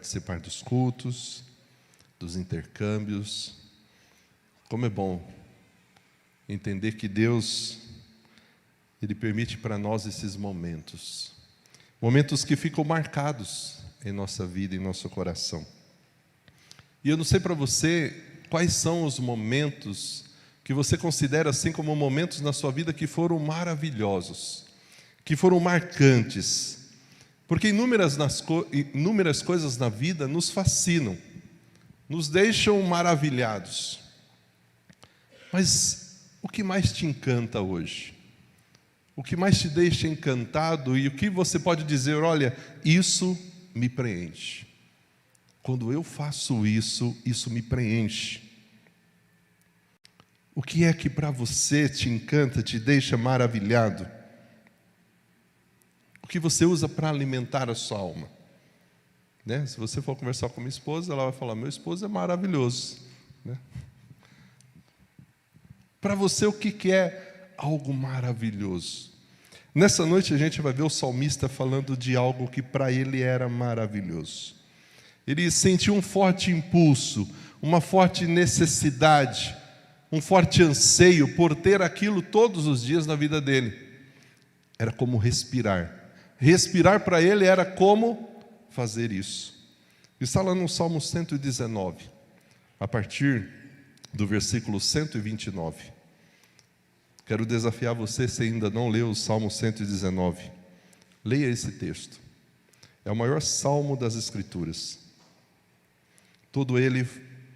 Participar dos cultos, dos intercâmbios. Como é bom entender que Deus, Ele permite para nós esses momentos. Momentos que ficam marcados em nossa vida, em nosso coração. E eu não sei para você quais são os momentos que você considera assim como momentos na sua vida que foram maravilhosos, que foram marcantes. Porque inúmeras coisas na vida nos fascinam, nos deixam maravilhados. Mas o que mais te encanta hoje? O que mais te deixa encantado e o que você pode dizer, olha, isso me preenche. Quando eu faço isso, isso me preenche. O que é que para você te encanta, te deixa maravilhado? O que você usa para alimentar a sua alma? Né? Se você for conversar com minha esposa, ela vai falar, meu esposo é maravilhoso. Né? Para você, o que é algo maravilhoso? Nessa noite a gente vai ver o salmista falando de algo que para ele era maravilhoso. Ele sentiu um forte impulso, uma forte necessidade, um forte anseio por ter aquilo todos os dias na vida dele. Era como respirar. Respirar para ele era como fazer isso. Está lá no Salmo 119, a partir do versículo 129. Quero desafiar você, se ainda não leu o Salmo 119. Leia esse texto. É o maior salmo das Escrituras. Todo ele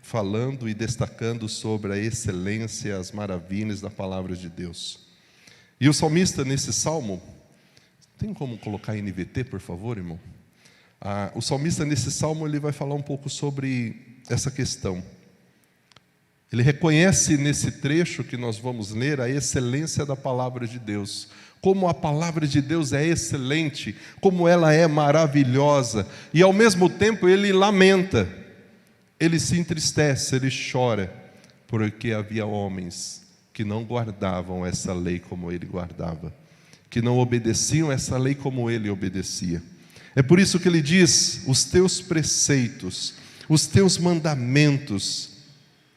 falando e destacando sobre a excelência, as maravilhas da palavra de Deus. E o salmista nesse salmo, tem como colocar NVT, por favor, irmão? O salmista nesse salmo ele vai falar um pouco sobre essa questão. Ele reconhece nesse trecho que nós vamos ler a excelência da palavra de Deus. Como a palavra de Deus é excelente, como ela é maravilhosa. E ao mesmo tempo ele lamenta, ele se entristece, ele chora, porque havia homens que não guardavam essa lei como ele guardava, que não obedeciam essa lei como ele obedecia. É por isso que ele diz, os teus preceitos, os teus mandamentos,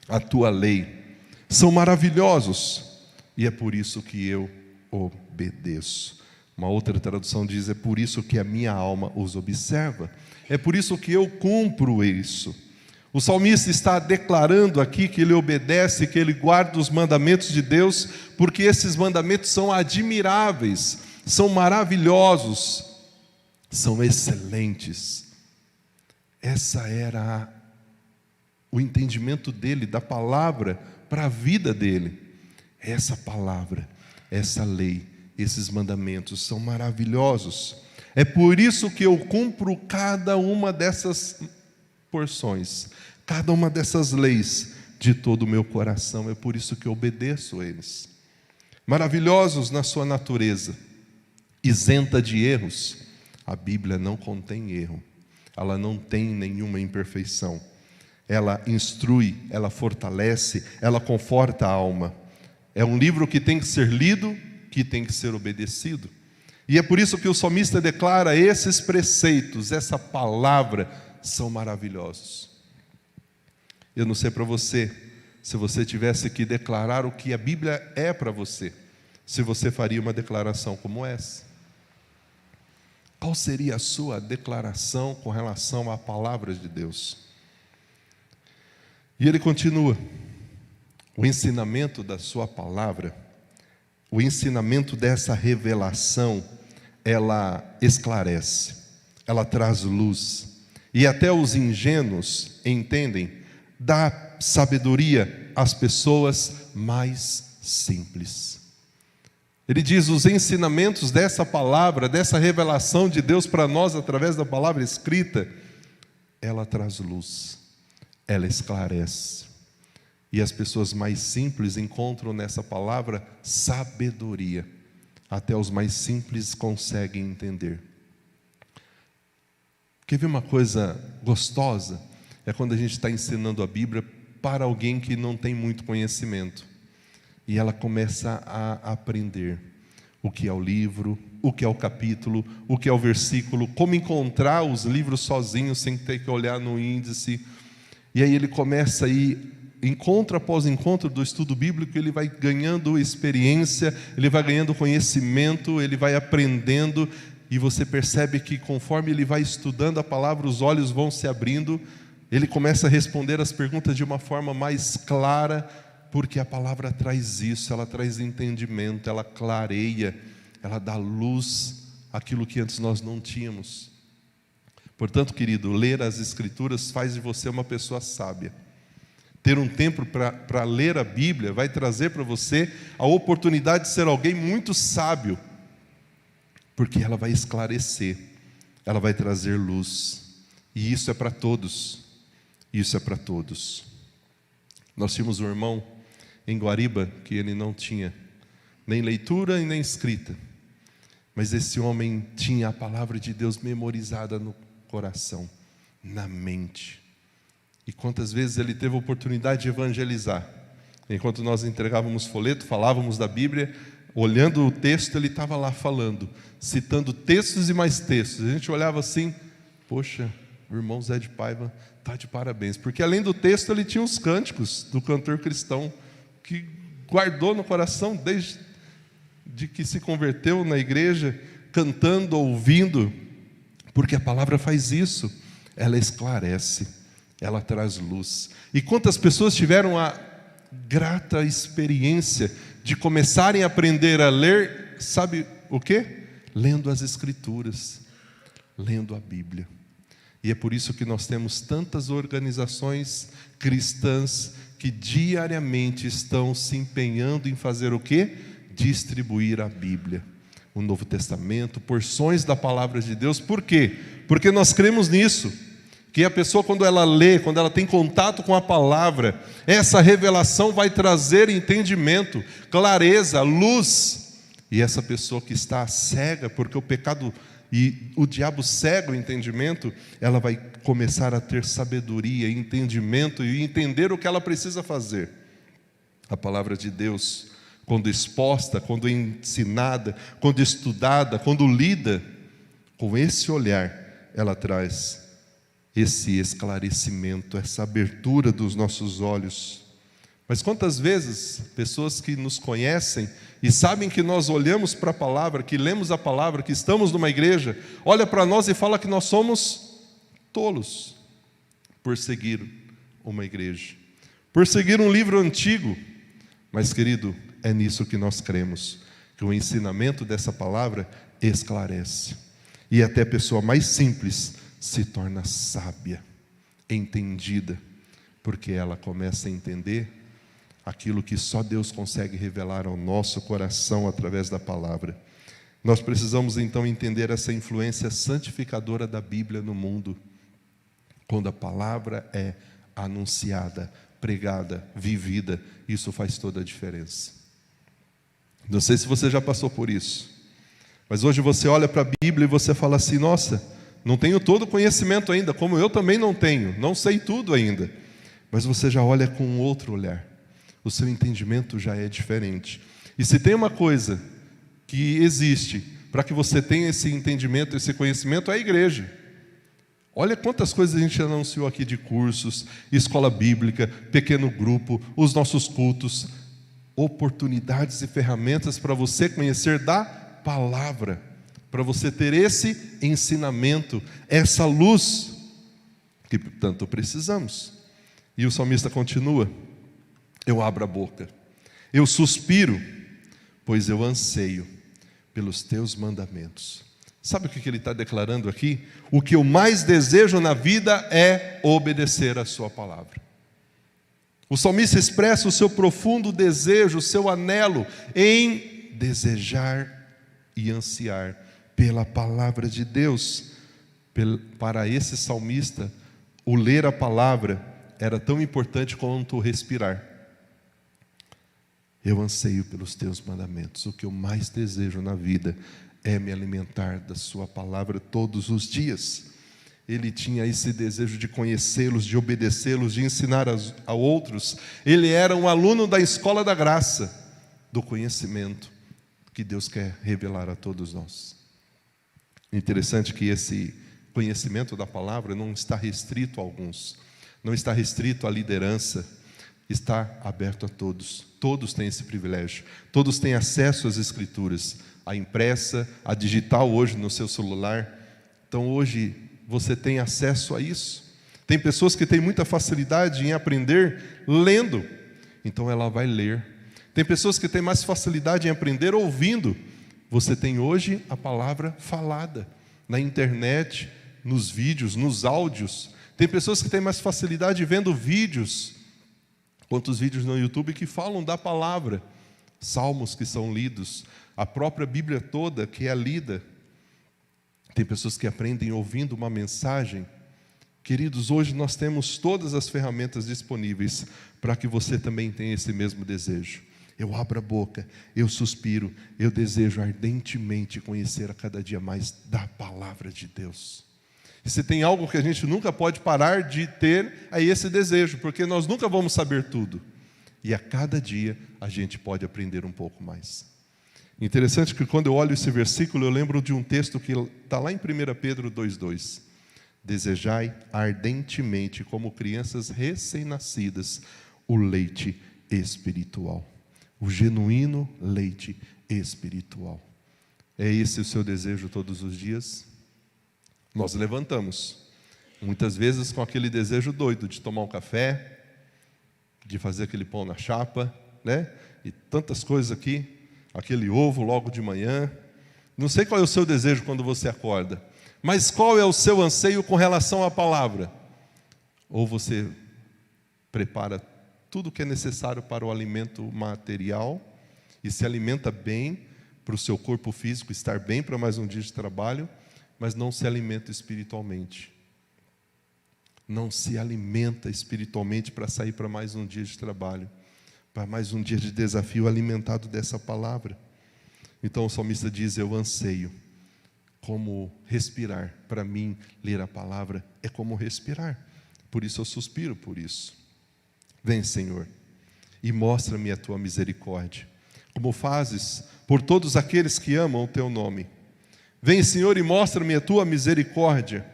a tua lei, são maravilhosos, e é por isso que eu obedeço. Uma outra tradução diz, é por isso que a minha alma os observa, é por isso que eu cumpro isso. O salmista está declarando aqui que ele obedece, que ele guarda os mandamentos de Deus, porque esses mandamentos são admiráveis, são maravilhosos, são excelentes. Essa era o entendimento dele, da palavra, para a vida dele. Essa palavra, essa lei, esses mandamentos são maravilhosos. É por isso que eu cumpro cada uma dessas porções, cada uma dessas leis de todo o meu coração. É por isso que eu obedeço a eles. Maravilhosos na sua natureza, isenta de erros. A Bíblia não contém erro, ela não tem nenhuma imperfeição. Ela instrui, ela fortalece, ela conforta a alma. É um livro que tem que ser lido, que tem que ser obedecido. E é por isso que o salmista declara, esses preceitos, essa palavra, são maravilhosos. Eu não sei para você, se você tivesse que declarar o que a Bíblia é para você, se você faria uma declaração como essa. Qual seria a sua declaração com relação à palavra de Deus? E ele continua, o ensinamento da sua palavra, o ensinamento dessa revelação, ela esclarece, ela traz luz, e até os ingênuos entendem, dá sabedoria às pessoas mais simples. Ele diz, os ensinamentos dessa palavra, dessa revelação de Deus para nós, através da palavra escrita, ela traz luz, ela esclarece. E as pessoas mais simples encontram nessa palavra sabedoria. Até os mais simples conseguem entender. Quer ver uma coisa gostosa? É quando a gente está ensinando a Bíblia para alguém que não tem muito conhecimento. E ela começa a aprender o que é o livro, o que é o capítulo, o que é o versículo, como encontrar os livros sozinho, sem ter que olhar no índice. E aí ele começa a ir, encontro após encontro do estudo bíblico, ele vai ganhando experiência, ele vai ganhando conhecimento, ele vai aprendendo, e você percebe que conforme ele vai estudando a palavra, os olhos vão se abrindo, ele começa a responder as perguntas de uma forma mais clara, porque a palavra traz isso, ela traz entendimento, ela clareia, ela dá luz àquilo que antes nós não tínhamos. Portanto, querido, ler as Escrituras faz de você uma pessoa sábia. Ter um tempo para ler a Bíblia vai trazer para você a oportunidade de ser alguém muito sábio, porque ela vai esclarecer, ela vai trazer luz, e isso é para todos, isso é para todos. Nós tínhamos um irmão em Guariba que ele não tinha nem leitura e nem escrita, mas esse homem tinha a palavra de Deus memorizada no coração, na mente. E quantas vezes ele teve a oportunidade de evangelizar, enquanto nós entregávamos folheto, falávamos da Bíblia, olhando o texto, ele estava lá falando, citando textos e mais textos. A gente olhava assim, poxa, o irmão Zé de Paiva está de parabéns, porque além do texto ele tinha os cânticos do cantor cristão, que guardou no coração desde que se converteu na igreja, cantando, ouvindo, porque a palavra faz isso, ela esclarece, ela traz luz. E quantas pessoas tiveram a grata experiência de começarem a aprender a ler, sabe o quê? Lendo as Escrituras, lendo a Bíblia. E é por isso que nós temos tantas organizações cristãs que diariamente estão se empenhando em fazer o quê? Distribuir a Bíblia, o Novo Testamento, porções da palavra de Deus. Por quê? Porque nós cremos nisso, que a pessoa, quando ela lê, quando ela tem contato com a palavra, essa revelação vai trazer entendimento, clareza, luz. E essa pessoa que está cega, porque o pecado e o diabo cega o entendimento, ela vai começar a ter sabedoria, entendimento e entender o que ela precisa fazer. A palavra de Deus, quando exposta, quando ensinada, quando estudada, quando lida, com esse olhar, ela traz esse esclarecimento, essa abertura dos nossos olhos. Mas quantas vezes pessoas que nos conhecem e sabem que nós olhamos para a palavra, que lemos a palavra, que estamos numa igreja, olha para nós e fala que nós somos tolos por seguir uma igreja, por seguir um livro antigo. Mas, querido, é nisso que nós cremos, que o ensinamento dessa palavra esclarece, e até a pessoa mais simples se torna sábia, entendida, porque ela começa a entender aquilo que só Deus consegue revelar ao nosso coração através da palavra. Nós precisamos então entender essa influência santificadora da Bíblia no mundo. Quando a palavra é anunciada, pregada, vivida, isso faz toda a diferença. Não sei se você já passou por isso, mas hoje você olha para a Bíblia e você fala assim: nossa, não tenho todo o conhecimento ainda, como eu também não tenho, não sei tudo ainda. Mas você já olha com um outro olhar, o seu entendimento já é diferente. E se tem uma coisa que existe para que você tenha esse entendimento, esse conhecimento, é a igreja. Olha quantas coisas a gente anunciou aqui de cursos, escola bíblica, pequeno grupo, os nossos cultos, oportunidades e ferramentas para você conhecer da palavra, para você ter esse ensinamento, essa luz que tanto precisamos. E o salmista continua: eu abro a boca, eu suspiro, pois eu anseio pelos teus mandamentos. Sabe o que ele está declarando aqui? O que eu mais desejo na vida é obedecer a sua palavra. O salmista expressa o seu profundo desejo, o seu anelo em desejar e ansiar pela palavra de Deus. Para esse salmista, o ler a palavra era tão importante quanto o respirar. Eu anseio pelos teus mandamentos. O que eu mais desejo na vida é me alimentar da sua palavra todos os dias. Ele tinha esse desejo de conhecê-los, de obedecê-los, de ensinar a outros. Ele era um aluno da escola da graça, do conhecimento, que Deus quer revelar a todos nós. Interessante que esse conhecimento da palavra não está restrito a alguns, não está restrito à liderança, está aberto a todos. Todos têm esse privilégio, todos têm acesso às Escrituras, a impressa, a digital hoje no seu celular. Então hoje você tem acesso a isso. Tem pessoas que têm muita facilidade em aprender lendo, então ela vai ler. Tem pessoas que têm mais facilidade em aprender ouvindo. Você tem hoje a palavra falada, na internet, nos vídeos, nos áudios. Tem pessoas que têm mais facilidade vendo vídeos, quantos vídeos no YouTube que falam da palavra, salmos que são lidos, a própria Bíblia toda que é lida. Tem pessoas que aprendem ouvindo uma mensagem. Queridos, hoje nós temos todas as ferramentas disponíveis para que você também tenha esse mesmo desejo. Eu abro a boca, eu suspiro, eu desejo ardentemente conhecer a cada dia mais da palavra de Deus. E se tem algo que a gente nunca pode parar de ter, é esse desejo, porque nós nunca vamos saber tudo. E a cada dia a gente pode aprender um pouco mais. Interessante que quando eu olho esse versículo, eu lembro de um texto que está lá em 1 Pedro 2,2. Desejai ardentemente, como crianças recém-nascidas, o leite espiritual. O genuíno leite espiritual. É esse o seu desejo todos os dias? Nós levantamos, muitas vezes com aquele desejo doido de tomar um café, de fazer aquele pão na chapa, né? E tantas coisas aqui, aquele ovo logo de manhã. Não sei qual é o seu desejo quando você acorda, mas qual é o seu anseio com relação à palavra? Ou você prepara tudo o que é necessário para o alimento material e se alimenta bem para o seu corpo físico estar bem para mais um dia de trabalho, mas não se alimenta espiritualmente. Não se alimenta espiritualmente para sair para mais um dia de trabalho, para mais um dia de desafio alimentado dessa palavra. Então o salmista diz: eu anseio. Como respirar, para mim ler a palavra é como respirar, por isso eu suspiro por isso. Vem, Senhor, e mostra-me a tua misericórdia, como fazes por todos aqueles que amam o teu nome. Vem, Senhor, e mostra-me a tua misericórdia.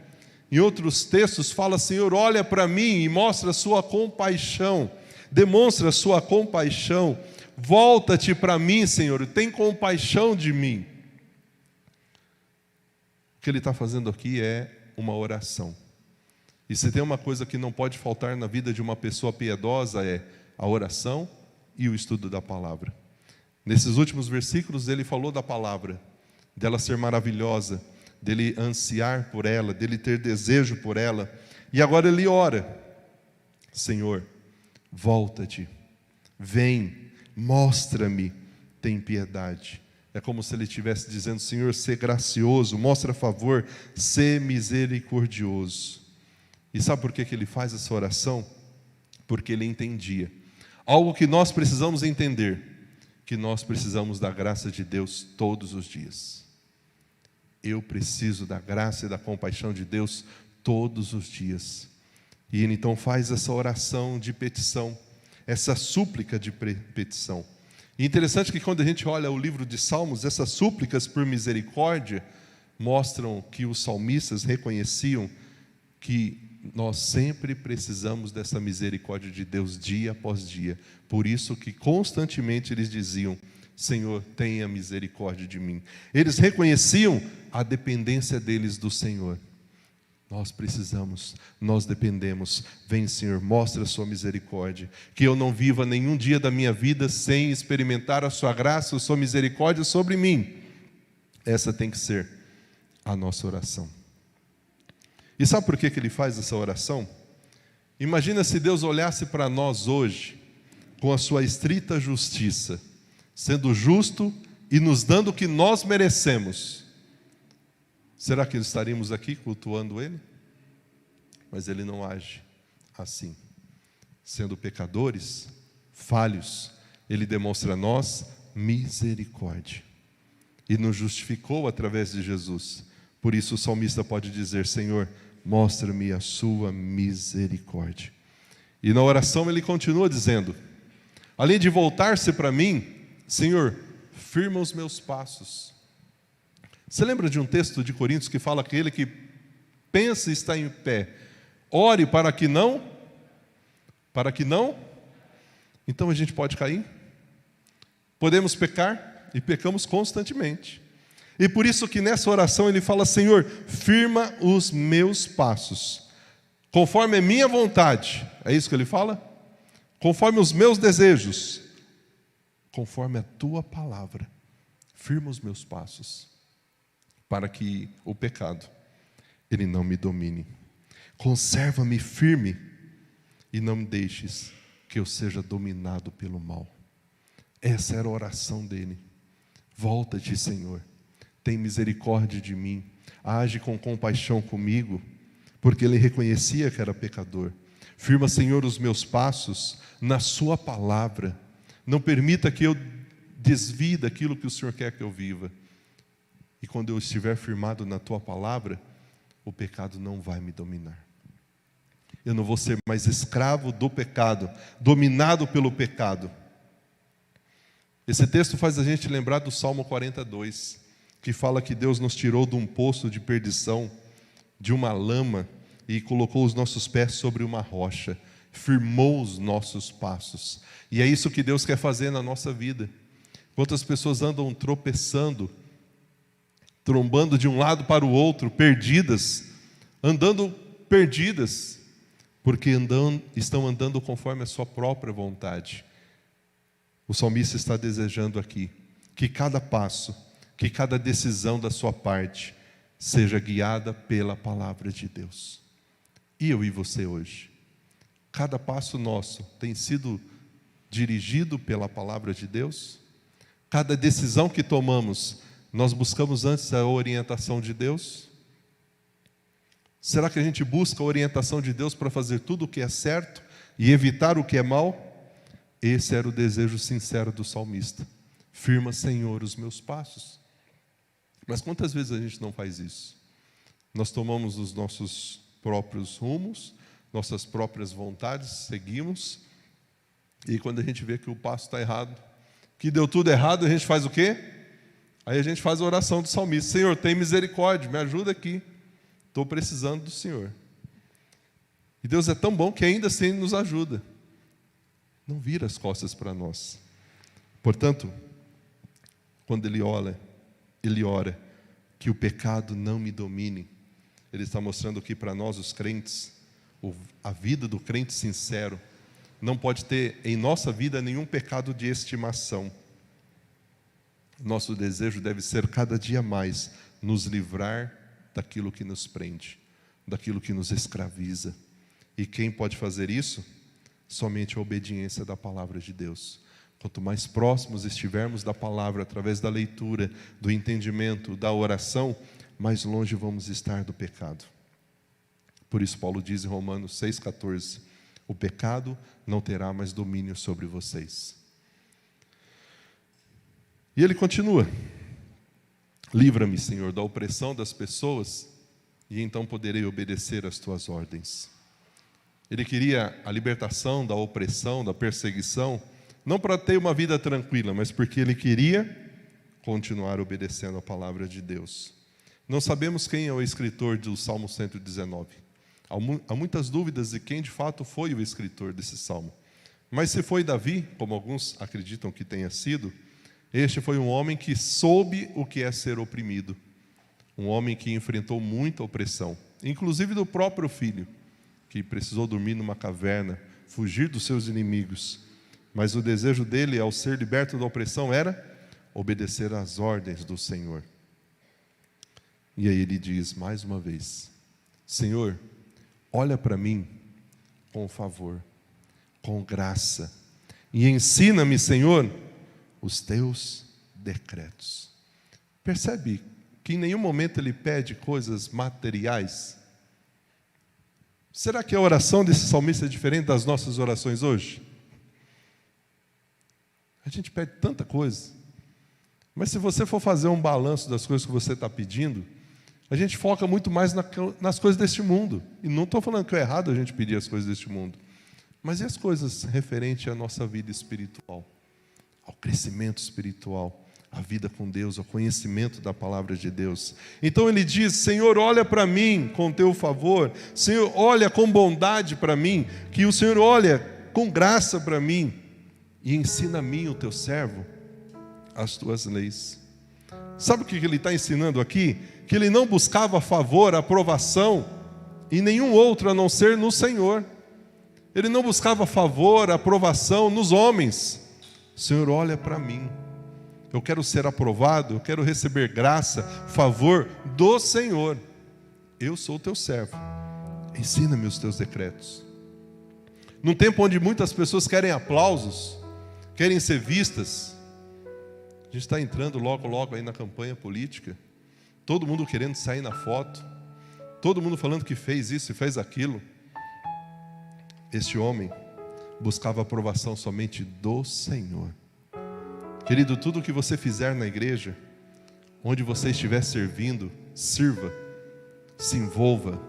Em outros textos fala: Senhor, olha para mim e mostra a sua compaixão, demonstra a sua compaixão. Volta-te para mim, Senhor, tem compaixão de mim. O que ele está fazendo aqui é uma oração. E se tem uma coisa que não pode faltar na vida de uma pessoa piedosa, é a oração e o estudo da palavra. Nesses últimos versículos ele falou da palavra, dela ser maravilhosa, dele ansiar por ela, dele ter desejo por ela. E agora ele ora: Senhor, volta-te, vem, mostra-me, tem piedade. É como se ele estivesse dizendo: Senhor, sê gracioso, mostra favor, sê misericordioso. E sabe por que ele faz essa oração? Porque ele entendia algo que nós precisamos entender, que nós precisamos da graça de Deus todos os dias. Eu preciso da graça e da compaixão de Deus todos os dias. E ele então faz essa oração de petição, essa súplica de petição. E interessante que quando a gente olha o livro de Salmos, essas súplicas por misericórdia mostram que os salmistas reconheciam que nós sempre precisamos dessa misericórdia de Deus dia após dia. Por isso que constantemente eles diziam: Senhor, tenha misericórdia de mim. Eles reconheciam a dependência deles do Senhor. Nós precisamos, nós dependemos. Vem, Senhor, mostra a sua misericórdia, que eu não viva nenhum dia da minha vida sem experimentar a sua graça, a sua misericórdia sobre mim. Essa tem que ser a nossa oração. E sabe por que ele faz essa oração? Imagina se Deus olhasse para nós hoje com a sua estrita justiça, sendo justo e nos dando o que nós merecemos. Será que estaríamos aqui cultuando Ele? Mas Ele não age assim. Sendo pecadores, falhos, Ele demonstra a nós misericórdia. E nos justificou através de Jesus. Por isso o salmista pode dizer: Senhor, mostra-me a sua misericórdia. E na oração ele continua dizendo: além de voltar-se para mim, Senhor, firma os meus passos. Você lembra de um texto de Coríntios que fala que aquele que pensa estar em pé, ore para que não? Então a gente pode cair? Podemos pecar? E pecamos constantemente. E por isso que nessa oração ele fala: Senhor, firma os meus passos, conforme a minha vontade. É isso que ele fala? Conforme os meus desejos, conforme a tua palavra, firma os meus passos, para que o pecado, ele não me domine. Conserva-me firme e não me deixes que eu seja dominado pelo mal. Essa era a oração dele. Volta-te, Senhor, tem misericórdia de mim, age com compaixão comigo, porque ele reconhecia que era pecador. Firma, Senhor, os meus passos na sua palavra. Não permita que eu desvie daquilo que o Senhor quer que eu viva. E quando eu estiver firmado na tua palavra, o pecado não vai me dominar. Eu não vou ser mais escravo do pecado, dominado pelo pecado. Esse texto faz a gente lembrar do Salmo 42, que fala que Deus nos tirou de um poço de perdição, de uma lama, e colocou os nossos pés sobre uma rocha, firmou os nossos passos. E é isso que Deus quer fazer na nossa vida. Quantas pessoas andam tropeçando, trombando de um lado para o outro, perdidas, porque estão andando conforme a sua própria vontade. O salmista está desejando aqui que cada passo, que cada decisão da sua parte seja guiada pela palavra de Deus. E eu e você hoje, cada passo nosso tem sido dirigido pela palavra de Deus? Cada decisão que tomamos, nós buscamos antes a orientação de Deus? Será que a gente busca a orientação de Deus para fazer tudo o que é certo e evitar o que é mal? Esse era o desejo sincero do salmista. Firma, Senhor, os meus passos. Mas quantas vezes a gente não faz isso? Nós tomamos os nossos próprios rumos, nossas próprias vontades, seguimos, e quando a gente vê que o passo está errado, que deu tudo errado, a gente faz o quê? Aí a gente faz a oração do salmista: Senhor, tem misericórdia, me ajuda aqui, estou precisando do Senhor. E Deus é tão bom que ainda assim Ele nos ajuda, não vira as costas para nós. Portanto, quando ele ora que o pecado não me domine, ele está mostrando aqui para nós, os crentes, a vida do crente sincero não pode ter em nossa vida nenhum pecado de estimação. Nosso desejo deve ser cada dia mais nos livrar daquilo que nos prende, daquilo que nos escraviza. E quem pode fazer isso? Somente a obediência da palavra de Deus. Quanto mais próximos estivermos da palavra, através da leitura, do entendimento, da oração, mais longe vamos estar do pecado. Por isso Paulo diz em Romanos 6,14: o pecado não terá mais domínio sobre vocês. E ele continua: livra-me, Senhor, da opressão das pessoas, e então poderei obedecer às tuas ordens. Ele queria a libertação da opressão, da perseguição, não para ter uma vida tranquila, mas porque ele queria continuar obedecendo a palavra de Deus. Não sabemos quem é o escritor do Salmo 119. Há muitas dúvidas de quem de fato foi o escritor desse salmo. Mas se foi Davi, como alguns acreditam que tenha sido, este foi um homem que soube o que é ser oprimido. Um homem que enfrentou muita opressão, inclusive do próprio filho, que precisou dormir numa caverna, fugir dos seus inimigos. Mas o desejo dele, ao ser liberto da opressão, era obedecer às ordens do Senhor. E aí ele diz mais uma vez: Senhor, olha para mim com favor, com graça, e ensina-me, Senhor, os teus decretos. Percebe que em nenhum momento ele pede coisas materiais? Será que a oração desse salmista é diferente das nossas orações hoje? A gente pede tanta coisa, mas se você for fazer um balanço das coisas que você está pedindo, a gente foca muito mais nas coisas deste mundo. E não estou falando que é errado a gente pedir as coisas deste mundo, mas e as coisas referentes à nossa vida espiritual, ao crescimento espiritual, a vida com Deus, o conhecimento da palavra de Deus. Então ele diz: Senhor, olha para mim com teu favor, Senhor, olha com bondade para mim, que o Senhor olha com graça para mim, e ensina a mim, o teu servo, as tuas leis. Sabe o que ele está ensinando aqui? Que ele não buscava favor, aprovação em nenhum outro a não ser no Senhor. Ele não buscava favor, aprovação nos homens. Senhor, olha para mim. Eu quero ser aprovado, eu quero receber graça, favor do Senhor. Eu sou o teu servo. Ensina-me os teus decretos. Num tempo onde muitas pessoas querem aplausos, querem ser vistas, a gente está entrando logo aí na campanha política, todo mundo querendo sair na foto, todo mundo falando que fez isso e fez aquilo. Este homem buscava a aprovação somente do Senhor. Querido, tudo o que você fizer na igreja, onde você estiver servindo, sirva, se envolva,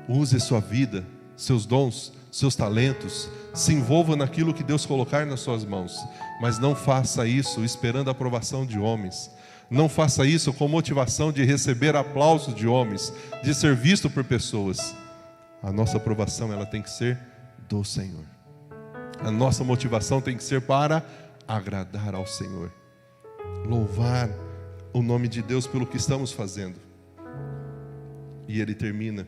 use sua vida, seus dons, seus talentos, se envolva naquilo que Deus colocar nas suas mãos, mas não faça isso esperando a aprovação de homens, não faça isso com motivação de receber aplausos de homens, de ser visto por pessoas. A nossa aprovação, ela tem que ser do Senhor. A nossa motivação tem que ser para agradar ao Senhor, louvar o nome de Deus pelo que estamos fazendo. E ele termina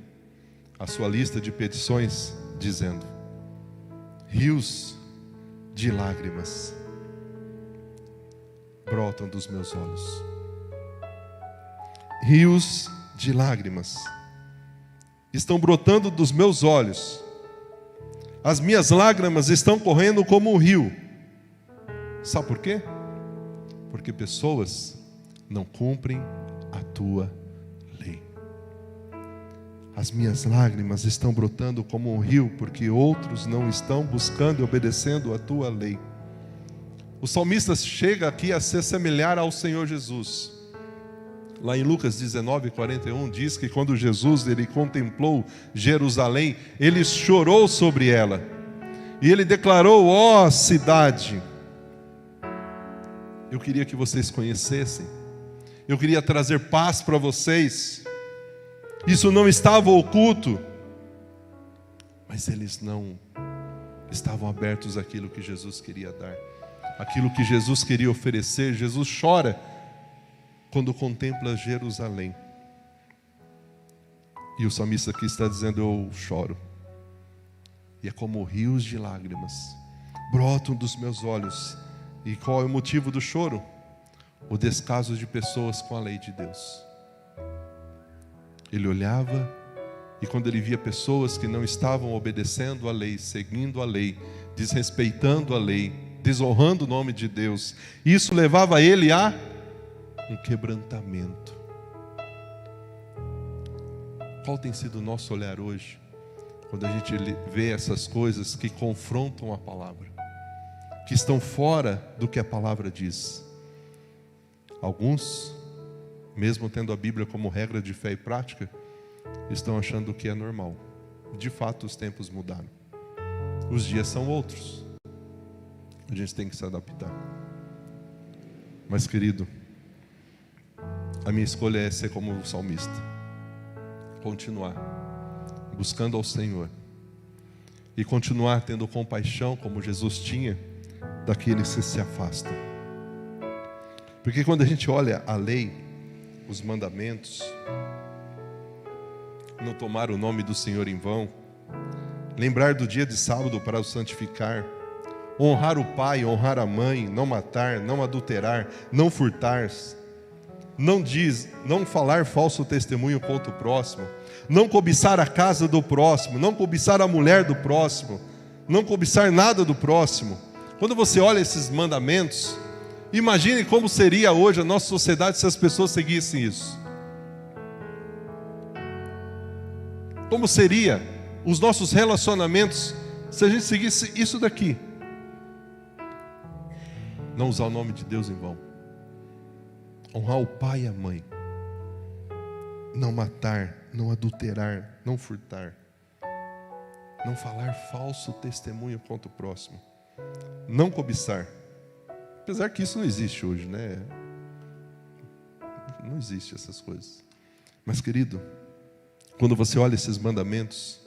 a sua lista de petições dizendo: rios de lágrimas brotam dos meus olhos. Rios de lágrimas estão brotando dos meus olhos. As minhas lágrimas estão correndo como um rio. Sabe por quê? Porque pessoas não cumprem a tua lei. As minhas lágrimas estão brotando como um rio, porque outros não estão buscando e obedecendo a tua lei. O salmista chega aqui a se assemelhar ao Senhor Jesus. Lá em Lucas 19:41 diz que quando Jesus ele contemplou Jerusalém, ele chorou sobre ela. E ele declarou: ó cidade. Eu queria que vocês conhecessem. Eu queria trazer paz para vocês. Isso não estava oculto. Mas eles não estavam abertos àquilo que Jesus queria dar, aquilo que Jesus queria oferecer. Jesus chora quando contempla Jerusalém. E o salmista aqui está dizendo: eu choro. E é como rios de lágrimas brotam dos meus olhos. E qual é o motivo do choro? O descaso de pessoas com a lei de Deus. Ele olhava, e quando ele via pessoas que não estavam obedecendo a lei, seguindo a lei, desrespeitando a lei, desonrando o nome de Deus, isso levava ele a um quebrantamento. Qual tem sido o nosso olhar hoje, quando a gente vê essas coisas que confrontam a palavra, que estão fora do que a palavra diz? Alguns, mesmo tendo a Bíblia como regra de fé e prática, estão achando que é normal. De fato, os tempos mudaram. Os dias são outros. A gente tem que se adaptar. Mas, querido, a minha escolha é ser como o salmista. Continuar buscando ao Senhor. E continuar tendo compaixão, como Jesus tinha, daqueles que se afastam. Porque quando a gente olha a lei, os mandamentos, não tomar o nome do Senhor em vão, lembrar do dia de sábado para o santificar, honrar o pai, honrar a mãe, não matar, não adulterar, não furtar, não falar falso testemunho contra o próximo, não cobiçar a casa do próximo, não cobiçar a mulher do próximo, não cobiçar nada do próximo. Quando você olha esses mandamentos, imagine como seria hoje a nossa sociedade se as pessoas seguissem isso. Como seria os nossos relacionamentos se a gente seguisse isso daqui? Não usar o nome de Deus em vão, honrar o pai e a mãe, não matar, não adulterar, não furtar, não falar falso testemunho contra o próximo, não cobiçar. Apesar que isso não existe hoje, né? Não existe essas coisas. Mas, querido, quando você olha esses mandamentos,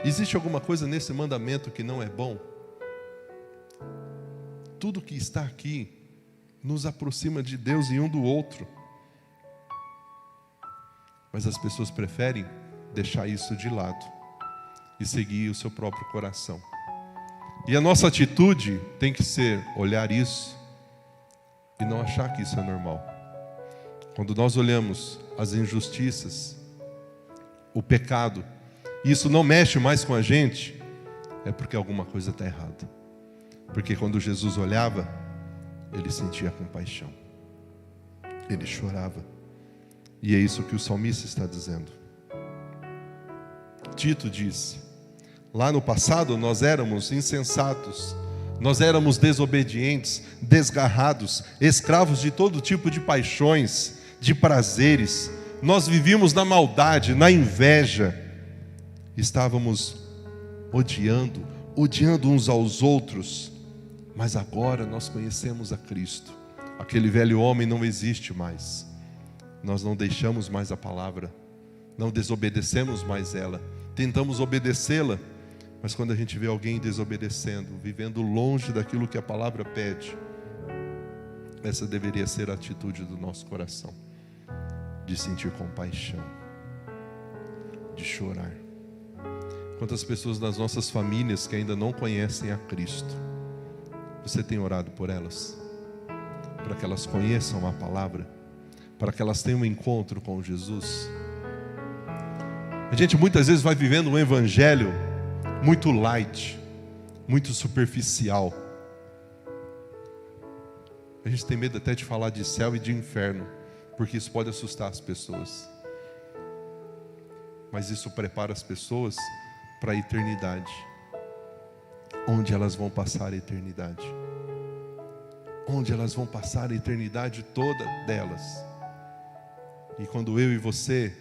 existe alguma coisa nesse mandamento que não é bom? Tudo que está aqui nos aproxima de Deus e um do outro. Mas as pessoas preferem deixar isso de lado e seguir o seu próprio coração. E a nossa atitude tem que ser olhar isso e não achar que isso é normal. Quando nós olhamos as injustiças, o pecado, e isso não mexe mais com a gente, é porque alguma coisa está errada. Porque quando Jesus olhava, ele sentia compaixão, ele chorava. E é isso que o salmista está dizendo. Tito disse: lá no passado nós éramos insensatos, nós éramos desobedientes, desgarrados, escravos de todo tipo de paixões, de prazeres. Nós vivíamos na maldade, na inveja. Estávamos odiando uns aos outros. Mas agora nós conhecemos a Cristo. Aquele velho homem não existe mais. Nós não deixamos mais a palavra, não desobedecemos mais ela. Tentamos obedecê-la, mas quando a gente vê alguém desobedecendo, vivendo longe daquilo que a palavra pede, essa deveria ser a atitude do nosso coração, de sentir compaixão, de chorar. Quantas pessoas nas nossas famílias que ainda não conhecem a Cristo, você tem orado por elas? Para que elas conheçam a palavra? Para que elas tenham um encontro com Jesus? A gente muitas vezes vai vivendo um evangelho muito light, muito superficial. A gente tem medo até de falar de céu e de inferno, porque isso pode assustar as pessoas. Mas isso prepara as pessoas para a eternidade, onde elas vão passar a eternidade. Onde elas vão passar a eternidade toda delas. E quando eu e você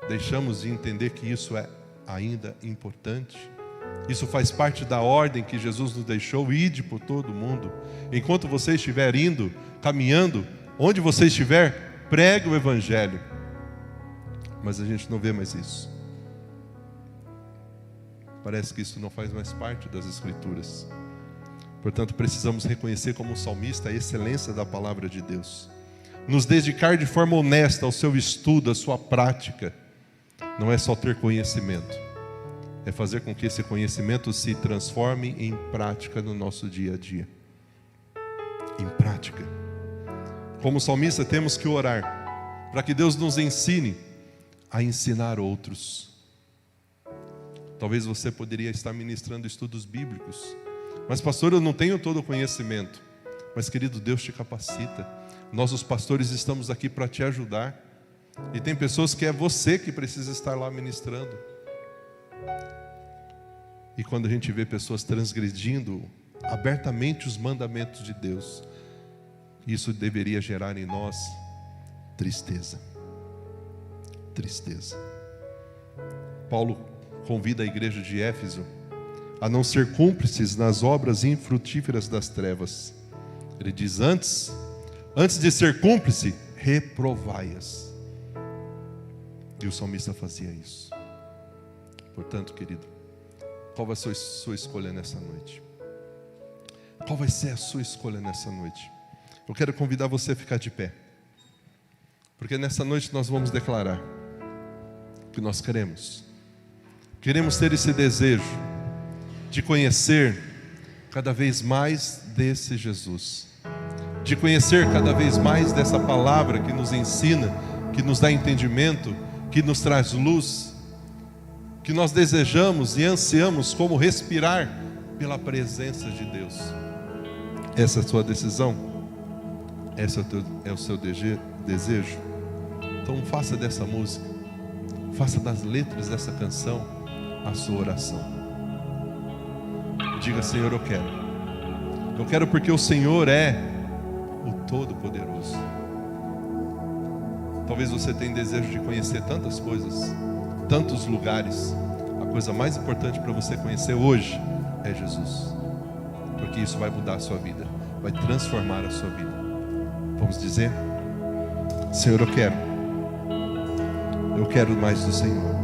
deixamos de entender que isso é ainda importante, isso faz parte da ordem que Jesus nos deixou, ide por todo mundo. Enquanto você estiver indo, caminhando, onde você estiver, pregue o evangelho. Mas a gente não vê mais isso. Parece que isso não faz mais parte das Escrituras. Portanto, precisamos reconhecer como salmista a excelência da palavra de Deus. Nos dedicar de forma honesta ao seu estudo, à sua prática. Não é só ter conhecimento, é fazer com que esse conhecimento se transforme em prática no nosso dia a dia. Em prática. Como salmista, temos que orar para que Deus nos ensine a ensinar outros. Talvez você poderia estar ministrando estudos bíblicos, mas pastor, eu não tenho todo o conhecimento. Mas querido, Deus te capacita. Nós os pastores estamos aqui para te ajudar. E tem pessoas que é você que precisa estar lá ministrando. E quando a gente vê pessoas transgredindo abertamente os mandamentos de Deus, isso deveria gerar em nós tristeza. Tristeza. Paulo convida a igreja de Éfeso a não ser cúmplices nas obras infrutíferas das trevas. Ele diz: antes de ser cúmplice, reprovai-as. E o salmista fazia isso. Portanto, querido, qual vai ser a sua escolha nessa noite? Qual vai ser a sua escolha nessa noite? Eu quero convidar você a ficar de pé, porque nessa noite nós vamos declarar que nós queremos ter esse desejo de conhecer cada vez mais desse Jesus, de conhecer cada vez mais dessa palavra que nos ensina, que nos dá entendimento, que nos traz luz, que nós desejamos e ansiamos como respirar pela presença de Deus. Essa é a sua decisão? Esse é o seu desejo? Então faça dessa música, faça das letras dessa canção a sua oração. Diga: Senhor, eu quero porque o Senhor é o Todo-Poderoso. Talvez você tenha desejo de conhecer tantas coisas, tantos lugares. A coisa mais importante para você conhecer hoje é Jesus. porque isso vai mudar a sua vida, vai transformar a sua vida. Vamos dizer: Senhor, eu quero mais do Senhor.